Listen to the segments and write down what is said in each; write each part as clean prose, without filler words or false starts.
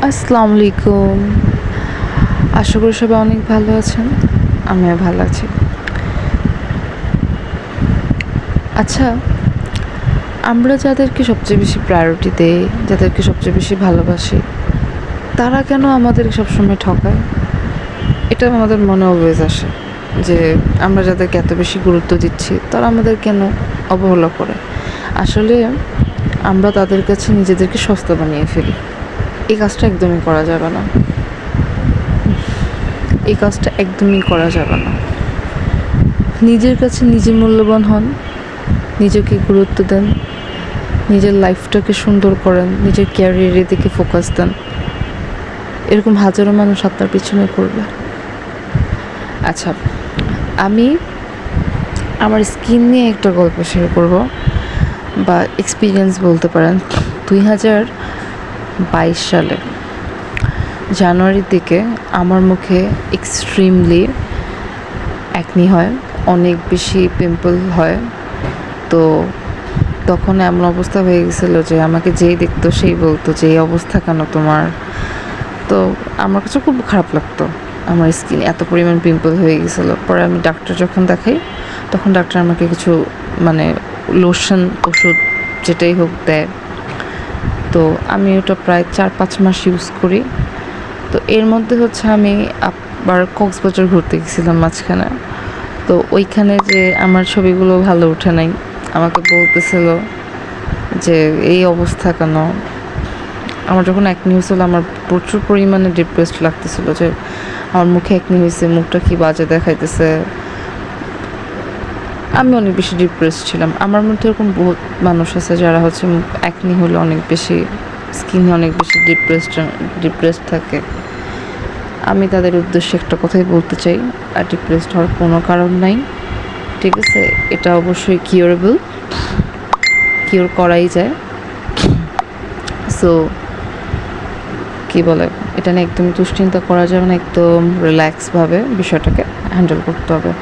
আসসালামু আলাইকুম। আশা করি সবাই অনেক ভালো আছেন। আমিও ভালো আছি। আচ্ছা, আমরা যাদেরকে সবচেয়ে বেশি প্রায়োরিটি দেই, যাদেরকে সবচেয়ে বেশি ভালোবাসি, তারা কেন আমাদের সবসময় ঠকায়? এটা আমাদের মনে অলওয়েজ আসে যে আমরা যাদেরকে এত বেশি গুরুত্ব দিচ্ছি, তারা আমাদের কেন অবহেলা করে? আসলে আমরা তাদের কাছে নিজেদেরকে সস্তা বানিয়ে ফেলি। এই কাজটা একদমই করা যাবে না। এই কাজটা একদমই করা যাবে না। নিজের কাছে নিজে মূল্যবান হন, নিজেকে গুরুত্ব দেন, নিজের লাইফটাকে সুন্দর করেন, নিজের ক্যারিয়ারের দিকে ফোকাস দেন। এরকম হাজারো মানুষ আপনার পিছনে করবে। আচ্ছা, আমি আমার স্কিন নিয়ে একটা গল্প শেয়ার করব বা এক্সপিরিয়েন্স বলতে পারেন। 2022 সালে জানুয়ারির দিকে আমার মুখে এক্সট্রিমলি অ্যাকনি হয়, অনেক বেশি পিম্পল হয়। তো তখন এমন অবস্থা হয়ে গেছিলো যে আমাকে যেই দেখতো সেই বলতো যে এই অবস্থা কেন তোমার। তো আমার কাছে খুব খারাপ লাগতো, আমার স্কিন এত পরিমাণ পিম্পল হয়ে গেছিলো। পরে আমি ডাক্তার যখন দেখাই, তখন ডাক্তার আমাকে কিছু লোশন ওষুধ যেটাই হোক দেয়। তো আমি ওটা প্রায় 4-5 মাস ইউজ করি। তো এর মধ্যে আমি আবার কক্সবাজার ঘুরতে গেছিলাম মাঝখানে। তো ওইখানে যে আমার ছবিগুলো ভালো ওঠে নাই, আমাকে বলতেছিল যে এই অবস্থা কেন। আমার যখন অ্যাকনি হয়েছিল, আমার প্রচুর পরিমাণে ডিপ্রেসড লাগতেছিল যে আমার মুখে অ্যাকনি হয়েছে, মুখটা কি বাজে দেখাইতেছে। আমি অনেক বেশি ডিপ্রেসড ছিলাম। আমার মধ্যে এরকম বহুত মানুষ আছে যারা অ্যাকনি হলে অনেক বেশি স্কিনে অনেক বেশি ডিপ্রেসড থাকে। আমি তাদের উদ্দেশ্যে একটা কথাই বলতে চাই, আর ডিপ্রেসড হওয়ার কোনো কারণ নাই, ঠিক আছে? এটা অবশ্যই কিওর করাই যায়। সো কী বলে, এটা নিয়ে একদম দুশ্চিন্তা করা যাবে না, একদম রিল্যাক্সভাবে বিষয়টাকে হ্যান্ডেল করতে হবে।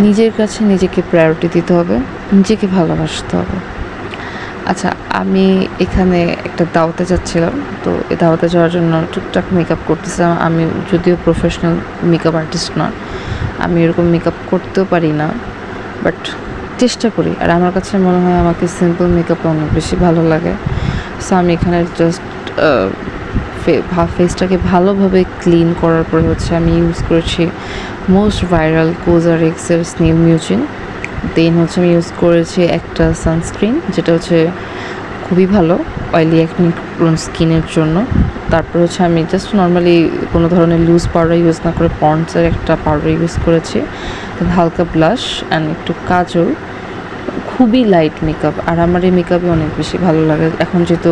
নিজের কাছে নিজেকে প্রায়োরিটি দিতে হবে, নিজেকে ভালোবাসতে হবে। আচ্ছা, আমি এখানে একটা দাওয়াতে যাচ্ছিলাম। তো এই দাওয়াতে যাওয়ার জন্য টুকটাক মেকআপ করতেছিলাম। আমি যদিও প্রফেশনাল মেকআপ আর্টিস্ট না, আমি এরকম মেকআপ করতেও পারি না, বাট চেষ্টা করি। আর আমার কাছে মনে হয় আমাকে সিম্পল মেকআপে অনেক বেশি ভালো লাগে। সো আমি এখানে জাস্ট ফেসটাকে ভালোভাবে ক্লিন করার পরে আমি ইউজ করেছি মোস্ট ভাইরাল কোজারেক্সের স্নেল মিউচিন। দেন আমি ইউজ করেছি একটা সানস্ক্রিন, যেটা খুবই ভালো অয়েলি অ্যাকনি প্রোন স্কিনের জন্য। তারপর আমি জাস্ট নর্মালি কোনো ধরনের লুজ পাউডার ইউজ না করে পন্ডসের একটা পাউডার ইউজ করেছি। হালকা ব্লাশ অ্যান্ড একটু কাজল, খুবই লাইট মেকআপ। আর আমার এই মেকআপই অনেক বেশি ভালো লাগে এখন, যেহেতু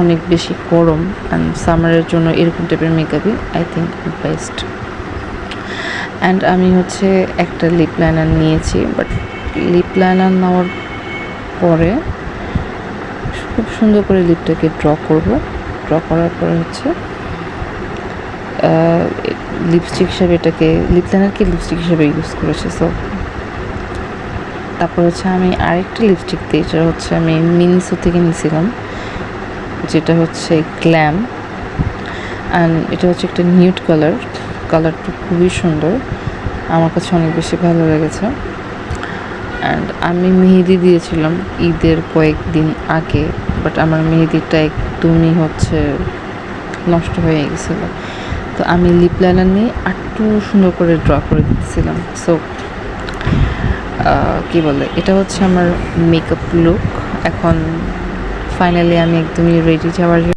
অনেক বেশি গরম অ্যান্ড সামারের জন্য এরকম টাইপের মেকআপই আই থিঙ্ক বেস্ট। অ্যান্ড আমি একটা লিপ লাইনার নিয়েছি, বাট লিপ লাইনার নেওয়ার পরে খুব সুন্দর করে লিপটাকে ড্র করার পরে লিপস্টিক হিসাবে লিপ লাইনারকে লিপস্টিক হিসাবে ইউজ করেছি। সো তারপর আমি আরেকটা লিপস্টিক দিই, যেটা আমি মিনিসো থেকে নিয়েছিলাম, যেটা গ্ল্যাম। অ্যান্ড এটা একটা নিউড কালারটা খুবই সুন্দর, আমার কাছে অনেক বেশি ভালো লেগেছে। অ্যান্ড আমি মেহেদি দিয়েছিলাম ঈদের কয়েকদিন আগে, বাট আমার মেহেদিটা একদমই নষ্ট হয়ে গেছিলো। তো আমি লিপ লাইনার নিয়ে একটু সুন্দর করে ড্র করে দিতেছিলাম। সো কী বলে, এটা আমার মেকআপ লুক। এখন ফাইনালি আমি একদমই রেডি যাওয়ার